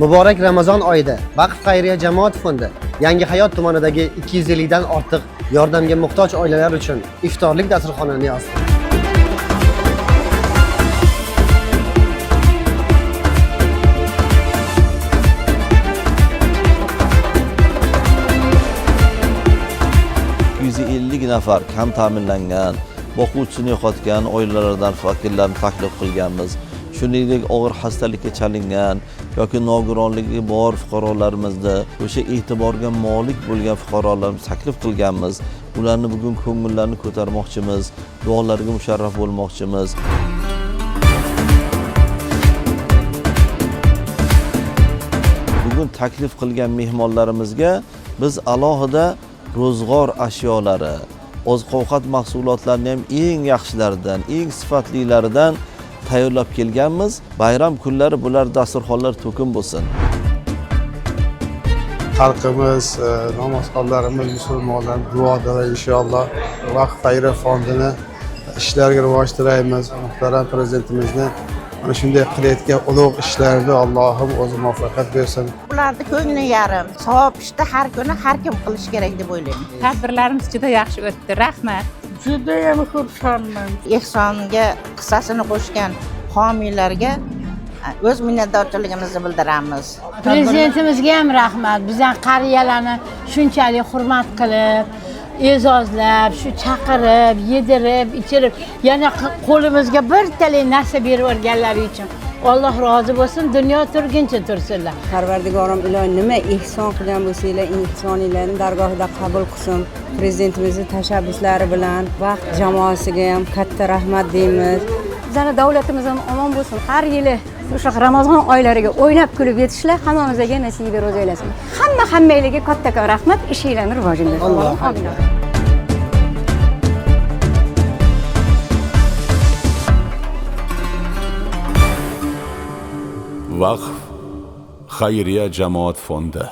Muborak Ramazon oyida Vaqf xayriya jamoat fondi Yangi Hayot tumanidagi 250 dan ortiq yordamga muhtoj oilalar uchun iftorlik dasturxonini yozdi. Nafar kam ta'minlangan, boquvchisini yo'qotgan oilalardan vakillarni taklif qilganmiz. Shuningdek, og'ir xastalikka chalingan yoki nogironligi bor fuqarolarimizni, o'sha e'tiborga molik bo'lgan fuqarolarimizni taklif qilganmiz. Ularni bugun ko'ngillarini ko'tarmoqchimiz, duolarga musharraf bo'lmoqchimiz. Bugun taklif qilgan mehmonlarimizga biz alohida ro'zg'or ashyolari, oziq-ovqat mahsulotlarini ham eng yaxshilaridan, eng sifatlilaridan tayyorlab kelganmiz. Bayram kunlari bular dasturxonlar to'kin bo'lsin. Xalqimiz, namozxonlarimiz, musulmonlar duoda inshaalloh Vaqf xayriya fondini ishlariga rivojlantiramiz. Muhtaram prezidentimizni mana shunday qilayotgan ulug' ishlarni Allohim o'zi muvaffaqiyat bersin. Ularni ko'ngli yarim, savob ishni har kuni har kim qilish kerak deb o'ylayman. Tadbirlarimiz juda yaxshi o'tdi. Rahmat. Juda ham xursandman. Ehsonga hissasini qo'shgan homiylarga o'z minnatdorchiligimizni bildiramiz. Prezidentimizga ham rahmat. Bizning qariyalarni shunchalik hurmat qilib, e'zozlab, shu chaqirib, yedirib, ichirib, yana qo'limizga bir talik narsa berib o'rganlari uchun Alloh rozi bo'lsin, dunyo turguncha tursinlar. Parvardigorim ilohi nima ehson qilgan bo'lsanglar, ehsoninglarni dargohida qabul qilsin. Prezidentimizning tashabbuslari bilan Vaqf jamoasiga ham katta rahmat deymiz. Bizning davlatimiz ham omon bo'lsin. Har yili o'sha Ramazon oylariga o'ynab kulib yetishlar hammamizga nasib ro'za aylasin. Hammangizga kattakon rahmat, ishinglarni rivojlantirsin. Alloh amin. Vaqf xayriya jamoat fondi